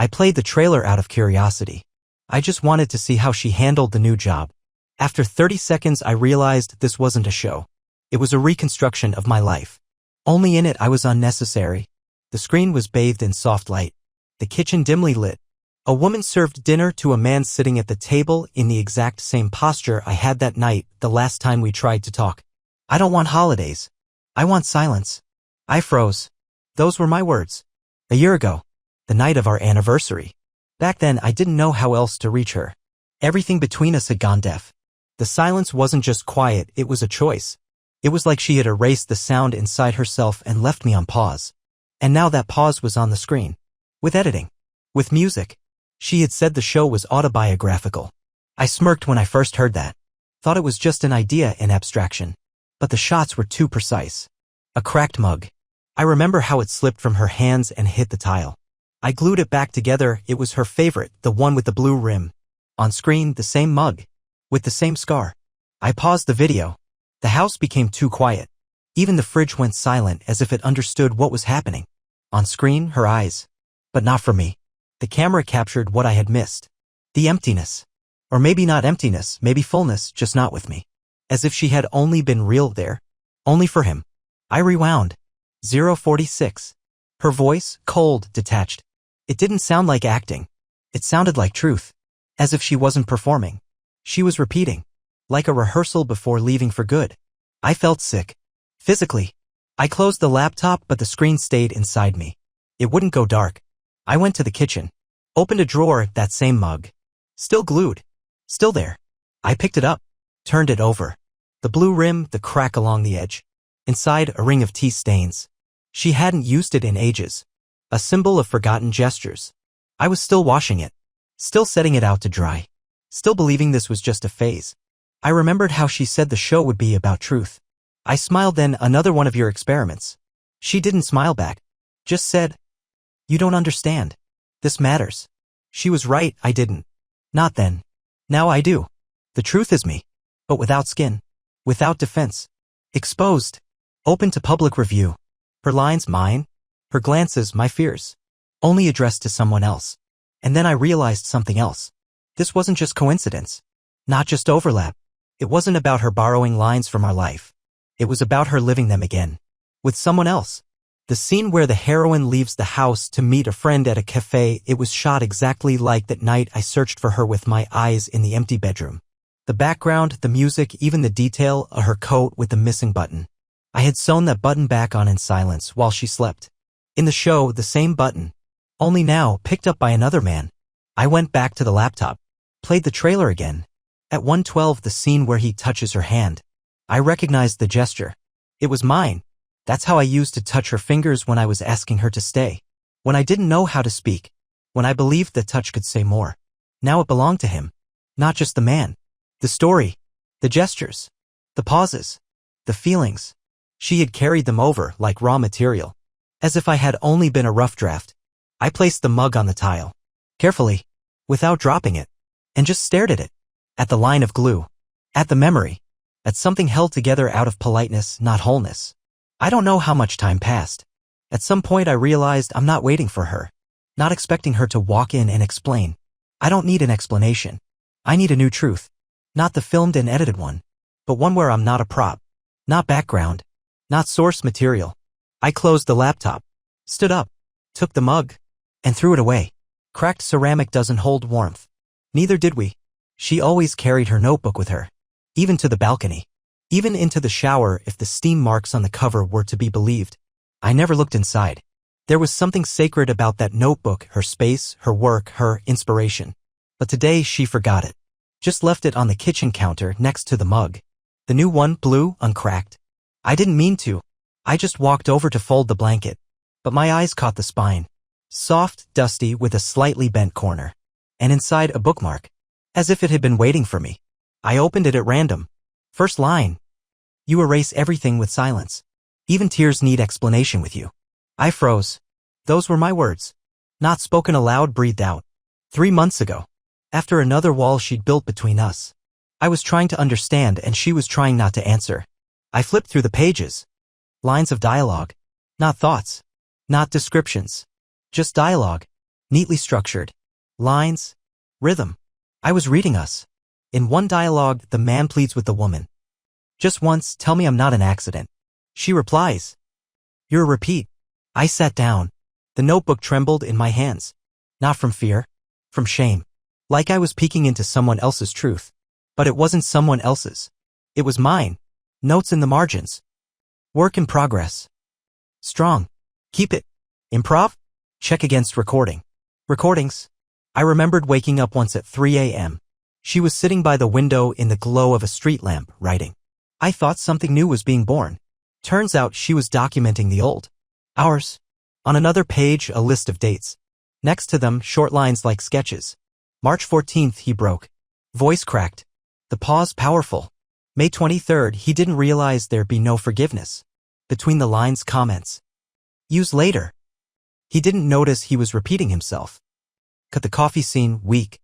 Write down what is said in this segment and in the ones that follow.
I played the trailer out of curiosity. I just wanted to see how she handled the new job. After 30 seconds, I realized this wasn't a show. It was a reconstruction of my life. Only in it I was unnecessary. The screen was bathed in soft light. The kitchen dimly lit. A woman served dinner to a man sitting at the table in the exact same posture I had that night the last time we tried to talk. I don't want holidays. I want silence. I froze. Those were my words. A year ago. The night of our anniversary. Back then I didn't know how else to reach her. Everything between us had gone deaf. The silence wasn't just quiet, it was a choice. It was like she had erased the sound inside herself and left me on pause. And now that pause was on the screen. With editing. With music. She had said the show was autobiographical. I smirked when I first heard that. Thought it was just an idea in abstraction. But the shots were too precise. A cracked mug. I remember how it slipped from her hands and hit the tile. I glued it back together. It was her favorite, the one with the blue rim. On screen, the same mug. With the same scar. I paused the video. The house became too quiet. Even the fridge went silent as if it understood what was happening. On screen, her eyes. But not for me. The camera captured what I had missed. The emptiness. Or maybe not emptiness, maybe fullness, just not with me. As if she had only been real there. Only for him. I rewound. 046. Her voice, cold, detached. It didn't sound like acting. It sounded like truth. As if she wasn't performing. She was repeating. Like a rehearsal before leaving for good. I felt sick. Physically. I closed the laptop but the screen stayed inside me. It wouldn't go dark. I went to the kitchen. Opened a drawer, that same mug. Still glued. Still there. I picked it up. Turned it over. The blue rim, the crack along the edge. Inside, a ring of tea stains. She hadn't used it in ages. A symbol of forgotten gestures. I was still washing it. Still setting it out to dry. Still believing this was just a phase. I remembered how she said the show would be about truth. I smiled then, another one of your experiments. She didn't smile back. Just said, you don't understand. This matters. She was right, I didn't. Not then. Now I do. The truth is me. But without skin. Without defense. Exposed. Open to public review. Her lines, mine. Her glances, my fears. Only addressed to someone else. And then I realized something else. This wasn't just coincidence. Not just overlap. It wasn't about her borrowing lines from our life. It was about her living them again. With someone else. The scene where the heroine leaves the house to meet a friend at a cafe, it was shot exactly like that night I searched for her with my eyes in the empty bedroom. The background, the music, even the detail of her coat with the missing button. I had sewn that button back on in silence while she slept. In the show, the same button. Only now, picked up by another man. I went back to the laptop. Played the trailer again. At 1:12, the scene where he touches her hand. I recognized the gesture. It was mine. That's how I used to touch her fingers when I was asking her to stay. When I didn't know how to speak. When I believed the touch could say more. Now it belonged to him. Not just the man. The story. The gestures. The pauses. The feelings. She had carried them over like raw material. As if I had only been a rough draft. I placed the mug on the tile. Carefully. Without dropping it. And just stared at it. At the line of glue. At the memory. At something held together out of politeness, not wholeness. I don't know how much time passed. At some point I realized I'm not waiting for her. Not expecting her to walk in and explain. I don't need an explanation. I need a new truth. Not the filmed and edited one. But one where I'm not a prop. Not background. Not source material. I closed the laptop. Stood up. Took the mug. And threw it away. Cracked ceramic doesn't hold warmth. Neither did we. She always carried her notebook with her. Even to the balcony. Even into the shower if the steam marks on the cover were to be believed. I never looked inside. There was something sacred about that notebook, her space, her work, her inspiration. But today she forgot it. Just left it on the kitchen counter next to the mug. The new one, blue, uncracked. I didn't mean to. I just walked over to fold the blanket. But my eyes caught the spine. Soft, dusty, with a slightly bent corner. And inside a bookmark. As if it had been waiting for me. I opened it at random. First line. You erase everything with silence. Even tears need explanation with you. I froze. Those were my words. Not spoken aloud, breathed out. 3 months ago. After another wall she'd built between us. I was trying to understand and she was trying not to answer. I flipped through the pages. Lines of dialogue. Not thoughts. Not descriptions. Just dialogue. neatly structured. Lines. Rhythm. I was reading us. In one dialogue, the man pleads with the woman. Just once, tell me I'm not an accident. She replies. You're a repeat. I sat down. The notebook trembled in my hands. Not from fear. From shame. Like I was peeking into someone else's truth. But it wasn't someone else's. It was mine. Notes in the margins. Work in progress. Strong. Keep it. Improv? Check against recording. Recordings. I remembered waking up once at 3 a.m. She was sitting by the window in the glow of a street lamp, writing. I thought something new was being born. Turns out she was documenting the old. Hours. On another page, a list of dates. Next to them, short lines like sketches. March 14th, he broke. Voice cracked. The pause powerful. May 23rd, he didn't realize there'd be no forgiveness. Between the lines, comments. Use later. He didn't notice he was repeating himself. Cut the coffee scene, weak.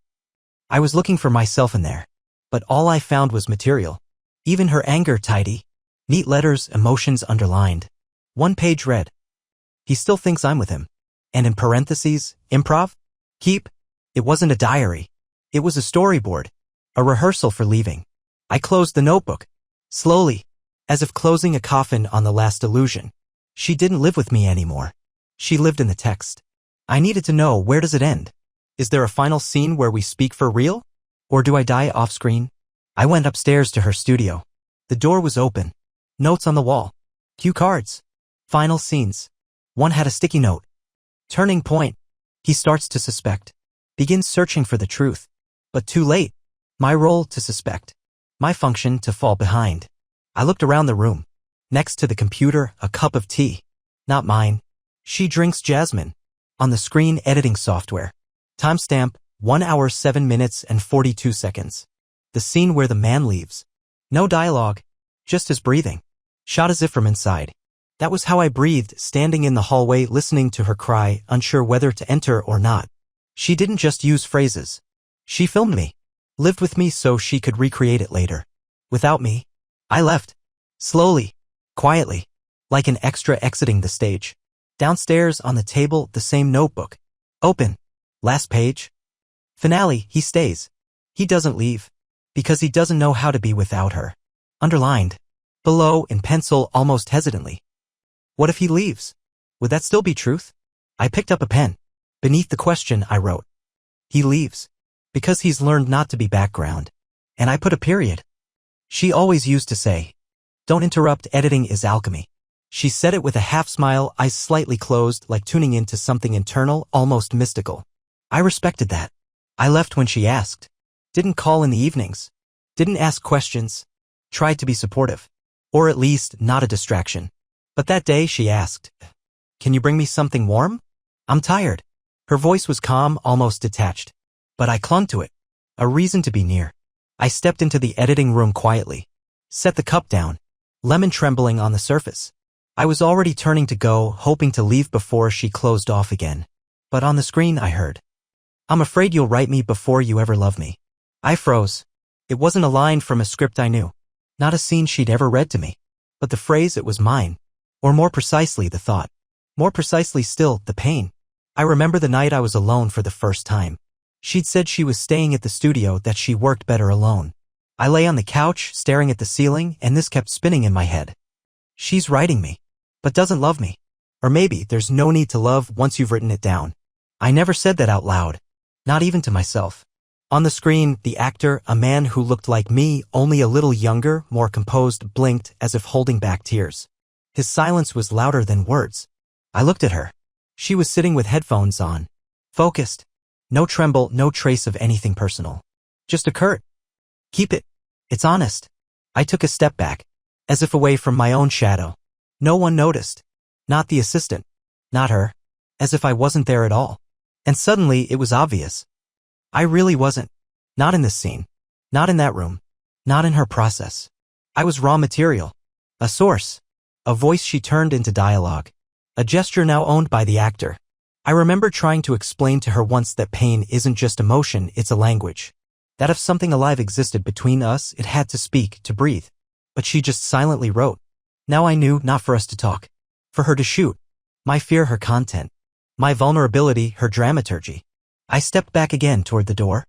I was looking for myself in there. But all I found was material. Even her anger tidy. Neat letters, emotions underlined. One page read. He still thinks I'm with him. And in parentheses, improv? Keep? It wasn't a diary. It was a storyboard. A rehearsal for leaving. I closed the notebook. Slowly. As if closing a coffin on the last illusion. She didn't live with me anymore. She lived in the text. I needed to know, where does it end? Is there a final scene where we speak for real? Or do I die off screen? I went upstairs to her studio. The door was open. Notes on the wall. Cue cards. Final scenes. One had a sticky note. Turning point. He starts to suspect. Begins searching for the truth. But too late. My role to suspect. My function to fall behind. I looked around the room. Next to the computer, a cup of tea. Not mine. She drinks jasmine. On the screen, editing software. Timestamp, 1 hour 7 minutes and 42 seconds. The scene where the man leaves. No dialogue. Just his breathing. Shot as if from inside. That was how I breathed, standing in the hallway listening to her cry, unsure whether to enter or not. She didn't just use phrases. She filmed me. Lived with me so she could recreate it later. Without me. I left. Slowly. Quietly. Like an extra exiting the stage. Downstairs on the table, the same notebook. Open. Last page. Finale, he stays. He doesn't leave. Because he doesn't know how to be without her. Underlined. Below, in pencil, almost hesitantly. What if he leaves? Would that still be truth? I picked up a pen. Beneath the question, I wrote. He leaves. Because he's learned not to be background. And I put a period. She always used to say, don't interrupt, editing is alchemy. She said it with a half smile, eyes slightly closed, like tuning into something internal, almost mystical. I respected that. I left when she asked. Didn't call in the evenings. Didn't ask questions. Tried to be supportive. Or at least, not a distraction. But that day she asked, can you bring me something warm? I'm tired. Her voice was calm, almost detached. But I clung to it. A reason to be near. I stepped into the editing room quietly. Set the cup down. Lemon trembling on the surface. I was already turning to go, hoping to leave before she closed off again. But on the screen I heard. I'm afraid you'll write me before you ever love me. I froze. It wasn't a line from a script I knew. Not a scene she'd ever read to me. But the phrase, it was mine. Or more precisely, the thought. More precisely still, the pain. I remember the night I was alone for the first time. She'd said she was staying at the studio, that she worked better alone. I lay on the couch, staring at the ceiling, and this kept spinning in my head. She's writing me. But doesn't love me. Or maybe there's no need to love once you've written it down. I never said that out loud. Not even to myself. On the screen, the actor, a man who looked like me, only a little younger, more composed, blinked as if holding back tears. His silence was louder than words. I looked at her. She was sitting with headphones on. Focused. No tremble, no trace of anything personal. Just a curt. Keep it. It's honest. I took a step back. As if away from my own shadow. No one noticed. Not the assistant. Not her. As if I wasn't there at all. And suddenly it was obvious. I really wasn't. Not in this scene. Not in that room. Not in her process. I was raw material. A source. A voice she turned into dialogue. A gesture now owned by the actor. I remember trying to explain to her once that pain isn't just emotion, it's a language. That if something alive existed between us, it had to speak, to breathe. But she just silently wrote. Now I knew, not for us to talk. For her to shoot. My fear, her content. My vulnerability, her dramaturgy. I stepped back again toward the door.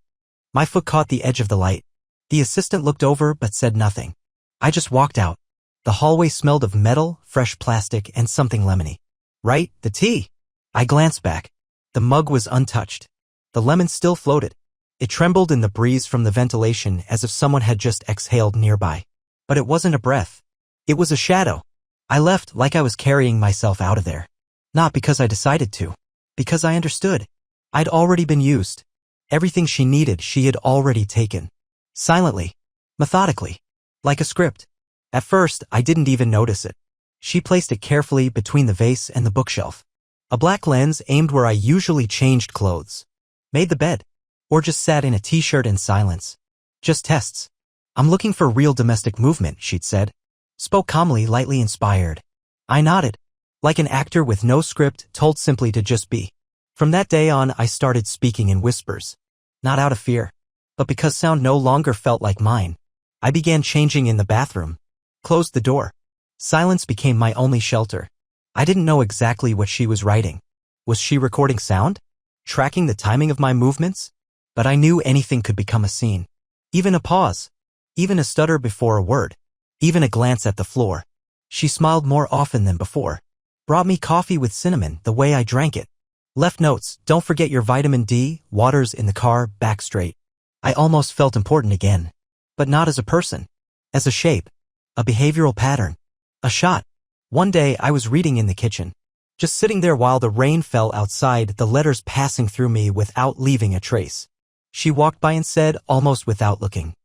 My foot caught the edge of the light. The assistant looked over but said nothing. I just walked out. The hallway smelled of metal, fresh plastic, and something lemony. Right, the tea. I glanced back. The mug was untouched. The lemon still floated. It trembled in the breeze from the ventilation as if someone had just exhaled nearby. But it wasn't a breath. It was a shadow. I left like I was carrying myself out of there. Not because I decided to. Because I understood. I'd already been used. Everything she needed she had already taken. Silently. Methodically. Like a script. At first, I didn't even notice it. She placed it carefully between the vase and the bookshelf. A black lens aimed where I usually changed clothes. Made the bed. Or just sat in a t-shirt in silence. Just tests. I'm looking for real domestic movement, she'd said. Spoke calmly, lightly inspired. I nodded. Like an actor with no script, told simply to just be. From that day on, I started speaking in whispers. Not out of fear, but because sound no longer felt like mine. I began changing in the bathroom. Closed the door. Silence became my only shelter. I didn't know exactly what she was writing. Was she recording sound? Tracking the timing of my movements? But I knew anything could become a scene. Even a pause. Even a stutter before a word. Even a glance at the floor. She smiled more often than before. Brought me coffee with cinnamon the way I drank it. Left notes, don't forget your vitamin D, water's in the car, back straight. I almost felt important again. But not as a person. As a shape. A behavioral pattern. A shot. One day I was reading in the kitchen. Just sitting there while the rain fell outside, the letters passing through me without leaving a trace. She walked by and said, almost without looking.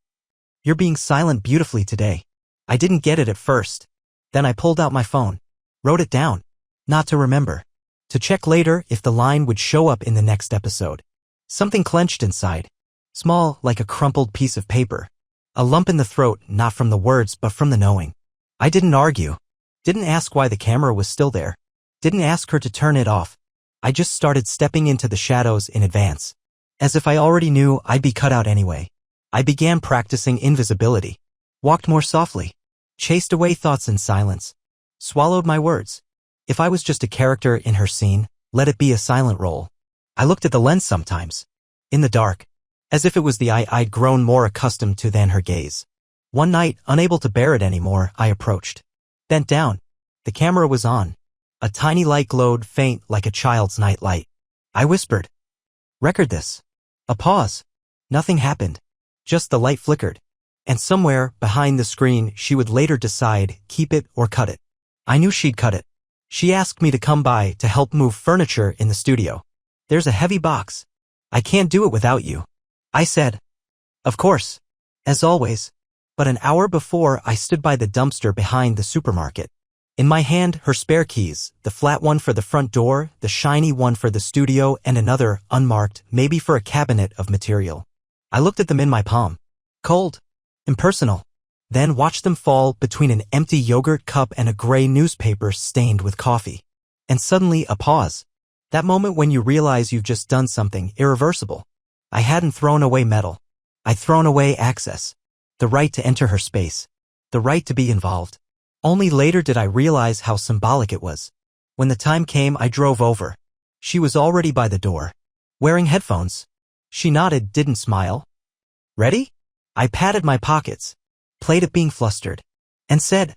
You're being silent beautifully today. I didn't get it at first. Then I pulled out my phone. Wrote it down. Not to remember. To check later if the line would show up in the next episode. Something clenched inside. Small, like a crumpled piece of paper. A lump in the throat, not from the words but from the knowing. I didn't argue. Didn't ask why the camera was still there. Didn't ask her to turn it off. I just started stepping into the shadows in advance. As if I already knew I'd be cut out anyway. I began practicing invisibility. Walked more softly. Chased away thoughts in silence. Swallowed my words. If I was just a character in her scene, let it be a silent role. I looked at the lens sometimes. In the dark. As if it was the eye I'd grown more accustomed to than her gaze. One night, unable to bear it anymore, I approached. Bent down. The camera was on. A tiny light glowed faint like a child's night light. I whispered. Record this. A pause. Nothing happened. Just the light flickered. And somewhere, behind the screen, she would later decide, keep it or cut it. I knew she'd cut it. She asked me to come by to help move furniture in the studio. There's a heavy box. I can't do it without you. I said. Of course. As always. But an hour before, I stood by the dumpster behind the supermarket. In my hand, her spare keys, the flat one for the front door, the shiny one for the studio, and another, unmarked, maybe for a cabinet of material. I looked at them in my palm. Cold. Impersonal. Then watched them fall between an empty yogurt cup and a gray newspaper stained with coffee. And suddenly a pause. That moment when you realize you've just done something irreversible. I hadn't thrown away metal. I'd thrown away access. The right to enter her space. The right to be involved. Only later did I realize how symbolic it was. When the time came, I drove over. She was already by the door. Wearing headphones. She nodded, didn't smile. Ready? I patted my pockets. Played at being flustered. And said,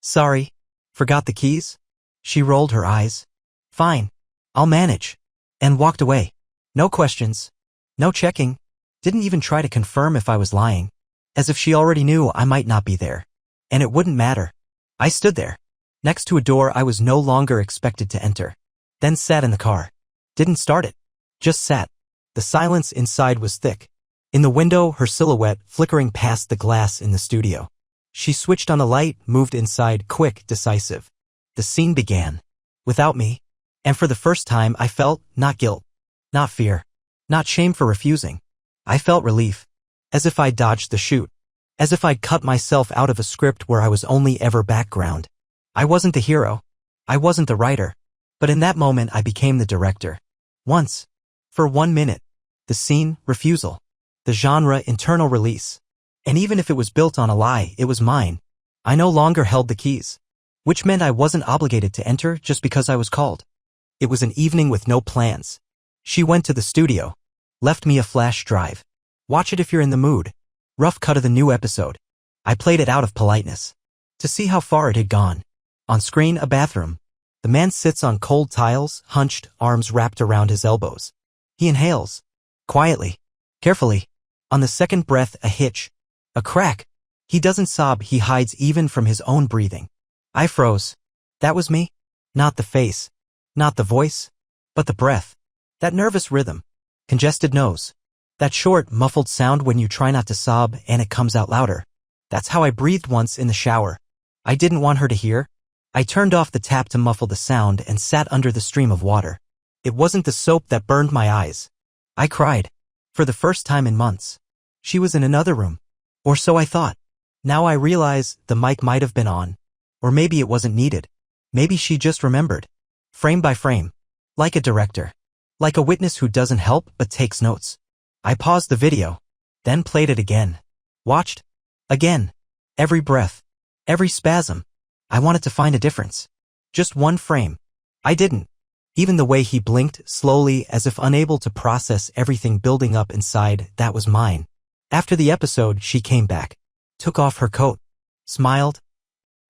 sorry. Forgot the keys? She rolled her eyes. Fine. I'll manage. And walked away. No questions. No checking. Didn't even try to confirm if I was lying. As if she already knew I might not be there. And it wouldn't matter. I stood there. Next to a door I was no longer expected to enter. Then sat in the car. Didn't start it. Just sat. The silence inside was thick. In the window, her silhouette flickering past the glass in the studio. She switched on the light, moved inside, quick, decisive. The scene began. Without me. And for the first time I felt, not guilt. Not fear. Not shame for refusing. I felt relief. As if I'd dodged the shoot. As if I'd cut myself out of a script where I was only ever background. I wasn't the hero. I wasn't the writer. But in that moment I became the director. Once. For 1 minute. The scene, refusal. The genre, internal release. And even if it was built on a lie, it was mine. I no longer held the keys. Which meant I wasn't obligated to enter just because I was called. It was an evening with no plans. She went to the studio. Left me a flash drive. Watch it if you're in the mood. Rough cut of the new episode. I played it out of politeness. To see how far it had gone. On screen, a bathroom. The man sits on cold tiles, hunched, arms wrapped around his elbows. He inhales. Quietly. Carefully. On the second breath, a hitch. A crack. He doesn't sob, he hides even from his own breathing. I froze. That was me. Not the face. Not the voice. But the breath. That nervous rhythm. Congested nose. That short, muffled sound when you try not to sob and it comes out louder. That's how I breathed once in the shower. I didn't want her to hear. I turned off the tap to muffle the sound and sat under the stream of water. It wasn't the soap that burned my eyes. I cried. For the first time in months. She was in another room. Or so I thought. Now I realize the mic might have been on. Or maybe it wasn't needed. Maybe she just remembered. Frame by frame. Like a director. Like a witness who doesn't help but takes notes. I paused the video. Then played it again. Watched. Again. Every breath. Every spasm. I wanted to find a difference. Just one frame. I didn't. Even the way he blinked slowly as if unable to process everything building up inside, that was mine. After the episode, she came back. Took off her coat. Smiled.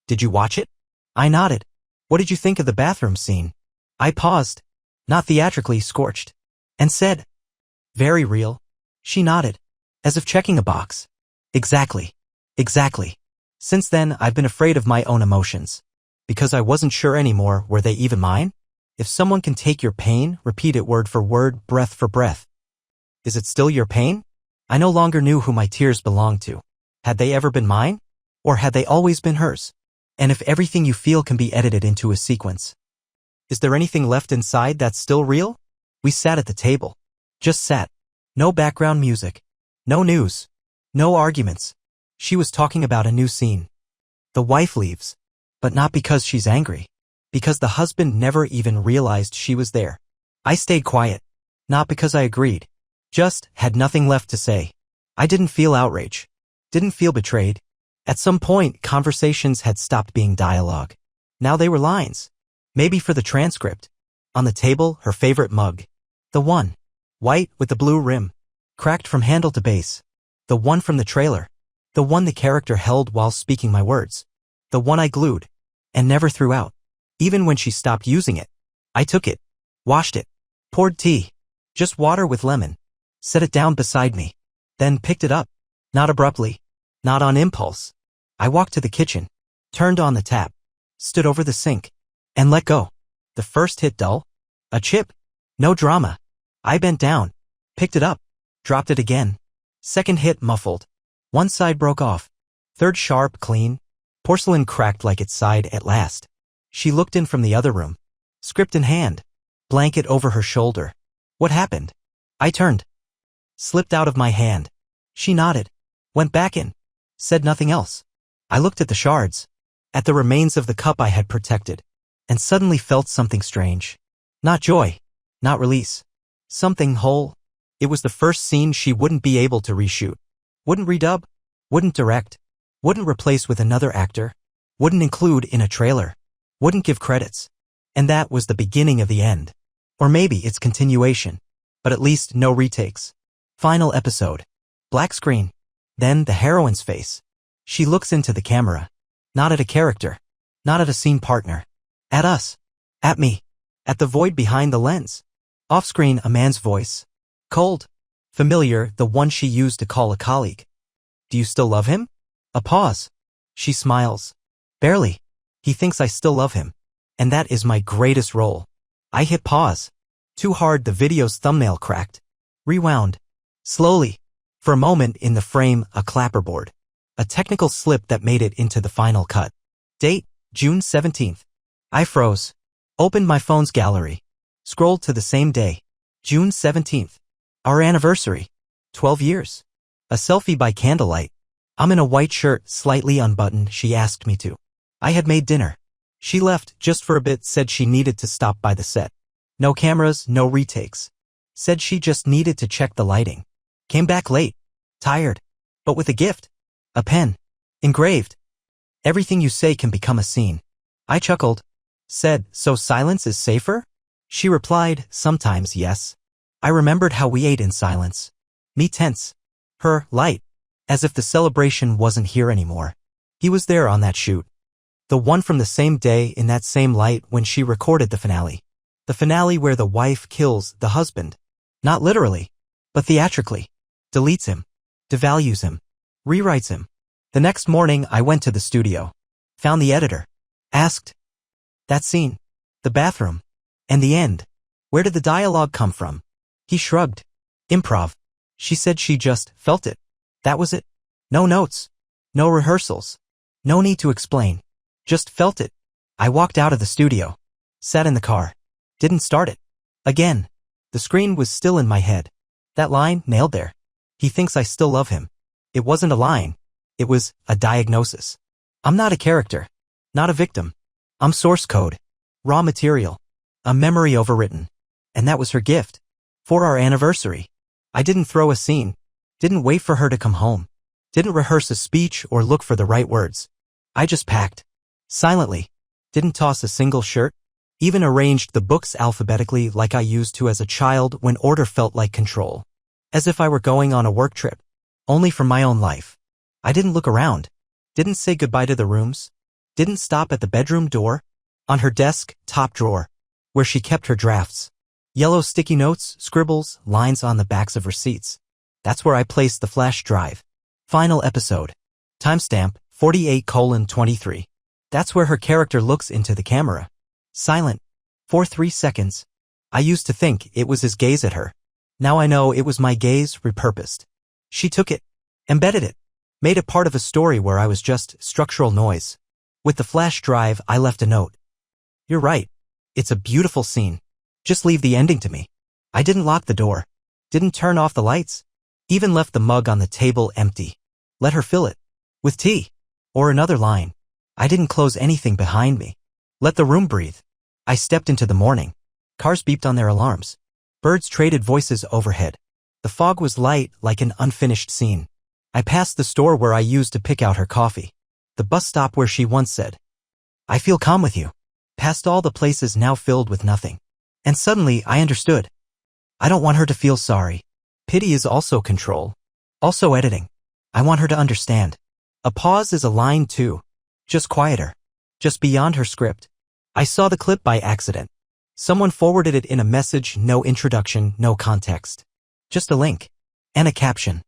Did you watch it? I nodded. What did you think of the bathroom scene? I paused. Not theatrically scorched. And said. Very real. She nodded. As if checking a box. Exactly. Exactly. Since then, I've been afraid of my own emotions. Because I wasn't sure anymore, were they even mine? If someone can take your pain, repeat it word for word, breath for breath. Is it still your pain? I no longer knew who my tears belonged to. Had they ever been mine? Or had they always been hers? And if everything you feel can be edited into a sequence, is there anything left inside that's still real? We sat at the table. Just sat. No background music. No news. No arguments. She was talking about a new scene. The wife leaves. But not because she's angry. Because the husband never even realized she was there. I stayed quiet. Not because I agreed. Just had nothing left to say. I didn't feel outrage. Didn't feel betrayed. At some point, conversations had stopped being dialogue. Now they were lines. Maybe for the transcript. On the table, her favorite mug. The one. White with the blue rim. Cracked from handle to base. The one from the trailer. The one the character held while speaking my words. The one I glued. And never threw out. Even when she stopped using it. I took it. Washed it. Poured tea. Just water with lemon. Set it down beside me. Then picked it up. Not abruptly. Not on impulse. I walked to the kitchen. Turned on the tap. Stood over the sink. And let go. The first hit dull. A chip. No drama. I bent down. Picked it up. Dropped it again. Second hit muffled. One side broke off. Third sharp, clean. Porcelain cracked like its side at last. She looked in from the other room. Script in hand. Blanket over her shoulder. What happened? I turned. Slipped out of my hand. She nodded. Went back in. Said nothing else. I looked at the shards. At the remains of the cup I had protected. And suddenly felt something strange. Not joy. Not release. Something whole. It was the first scene she wouldn't be able to reshoot. Wouldn't redub. Wouldn't direct. Wouldn't replace with another actor. Wouldn't include in a trailer. Wouldn't give credits. And that was the beginning of the end. Or maybe its continuation. But at least no retakes. Final episode. Black screen. Then the heroine's face. She looks into the camera. Not at a character. Not at a scene partner. At us. At me. At the void behind the lens. Off-screen, a man's voice. Cold. Familiar, the one she used to call a colleague. Do you still love him? A pause. She smiles. Barely. He thinks I still love him. And that is my greatest role. I hit pause. Too hard, the video's thumbnail cracked. Rewound. Slowly. For a moment in the frame, a clapperboard. A technical slip that made it into the final cut. Date, June 17th. I froze. Opened my phone's gallery. Scrolled to the same day. June 17th. Our anniversary. 12 years. A selfie by candlelight. I'm in a white shirt, slightly unbuttoned, she asked me to. I had made dinner. She left just for a bit, said she needed to stop by the set. No cameras, no retakes. Said she just needed to check the lighting. Came back late. Tired. But with a gift. A pen. Engraved. Everything you say can become a scene. I chuckled. Said, so silence is safer? She replied, sometimes yes. I remembered how we ate in silence. Me tense. Her, light. As if the celebration wasn't here anymore. He was there on that shoot. The one from the same day in that same light when she recorded the finale. The finale where the wife kills the husband. Not literally, but theatrically. Deletes him. Devalues him. Rewrites him. The next morning I went to the studio. Found the editor. Asked. That scene. The bathroom. And the end. Where did the dialogue come from? He shrugged. Improv. She said she just felt it. That was it. No notes. No rehearsals. No need to explain. Just felt it. I walked out of the studio. Sat in the car. Didn't start it. Again. The screen was still in my head. That line nailed there. He thinks I still love him. It wasn't a line. It was a diagnosis. I'm not a character. Not a victim. I'm source code. Raw material. A memory overwritten. And that was her gift. For our anniversary. I didn't throw a scene. Didn't wait for her to come home. Didn't rehearse a speech or look for the right words. I just packed. Silently. Didn't toss a single shirt. Even arranged the books alphabetically like I used to as a child when order felt like control. As if I were going on a work trip. Only for my own life. I didn't look around. Didn't say goodbye to the rooms. Didn't stop at the bedroom door. On her desk, top drawer. Where she kept her drafts. Yellow sticky notes, scribbles, lines on the backs of receipts. That's where I placed the flash drive. Final episode. Timestamp, 48:23. That's where her character looks into the camera. Silent. For 3 seconds. I used to think it was his gaze at her. Now I know it was my gaze repurposed. She took it. Embedded it. Made it part of a story where I was just structural noise. With the flash drive, I left a note. You're right. It's a beautiful scene. Just leave the ending to me. I didn't lock the door. Didn't turn off the lights. Even left the mug on the table empty. Let her fill it. With tea. Or another line. I didn't close anything behind me. Let the room breathe. I stepped into the morning. Cars beeped on their alarms. Birds traded voices overhead. The fog was light like an unfinished scene. I passed the store where I used to pick out her coffee. The bus stop where she once said, I feel calm with you. Past all the places now filled with nothing. And suddenly I understood. I don't want her to feel sorry. Pity is also control. Also editing. I want her to understand. A pause is a line too. Just quieter. Just beyond her script. I saw the clip by accident. Someone forwarded it in a message, no introduction, no context. Just a link. And a caption.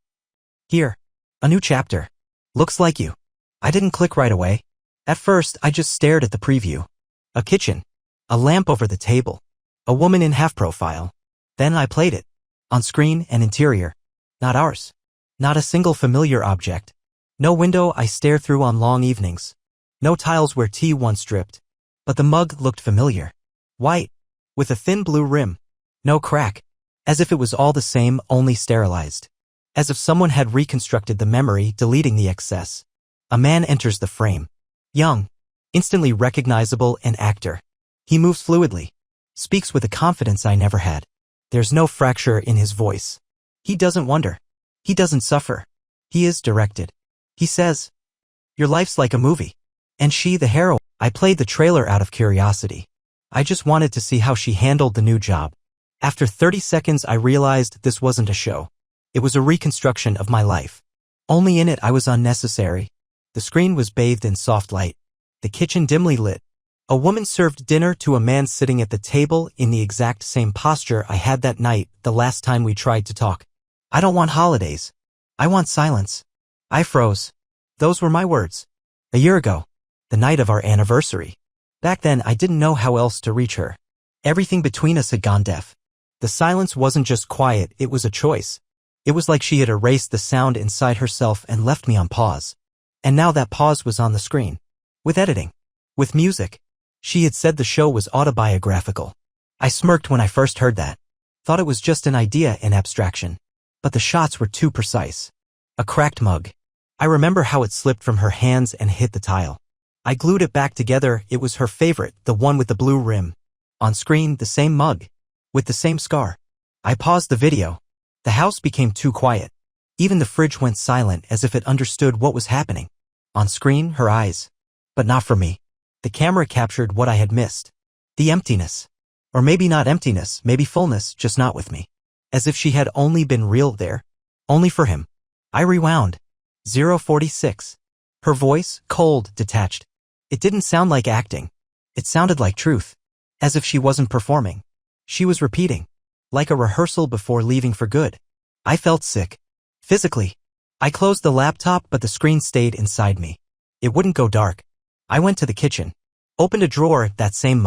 Here. A new chapter. Looks like you. I didn't click right away. At first, I just stared at the preview. A kitchen. A lamp over the table. A woman in half profile. Then I played it. On screen and interior. Not ours. Not a single familiar object. No window I stare through on long evenings. No tiles where tea once dripped. But the mug looked familiar. White. With a thin blue rim. No crack. As if it was all the same, only sterilized. As if someone had reconstructed the memory, deleting the excess. A man enters the frame. Young. Instantly recognizable, an actor. He moves fluidly. Speaks with a confidence I never had. There's no fracture in his voice. He doesn't wonder. He doesn't suffer. He is directed. He says, your life's like a movie. And she the heroine. I played the trailer out of curiosity. I just wanted to see how she handled the new job. After 30 seconds I realized this wasn't a show. It was a reconstruction of my life. Only in it I was unnecessary. The screen was bathed in soft light. The kitchen dimly lit. A woman served dinner to a man sitting at the table in the exact same posture I had that night, the last time we tried to talk. I don't want holidays. I want silence. I froze. Those were my words. A year ago. The night of our anniversary. Back then I didn't know how else to reach her. Everything between us had gone deaf. The silence wasn't just quiet, it was a choice. It was like she had erased the sound inside herself and left me on pause. And now that pause was on the screen. With editing. With music. She had said the show was autobiographical. I smirked when I first heard that. Thought it was just an idea in abstraction. But the shots were too precise. A cracked mug. I remember how it slipped from her hands and hit the tile. I glued it back together. It was her favorite, the one with the blue rim. On screen, the same mug. With the same scar. I paused the video. The house became too quiet. Even the fridge went silent as if it understood what was happening. On screen, her eyes. But not for me. The camera captured what I had missed. The emptiness. Or maybe not emptiness, maybe fullness, just not with me. As if she had only been real there. Only for him. I rewound. 046. Her voice, cold, detached. It didn't sound like acting. It sounded like truth. As if she wasn't performing. She was repeating. Like a rehearsal before leaving for good. I felt sick. Physically. I closed the laptop, but the screen stayed inside me. It wouldn't go dark. I went to the kitchen. Opened a drawer, that same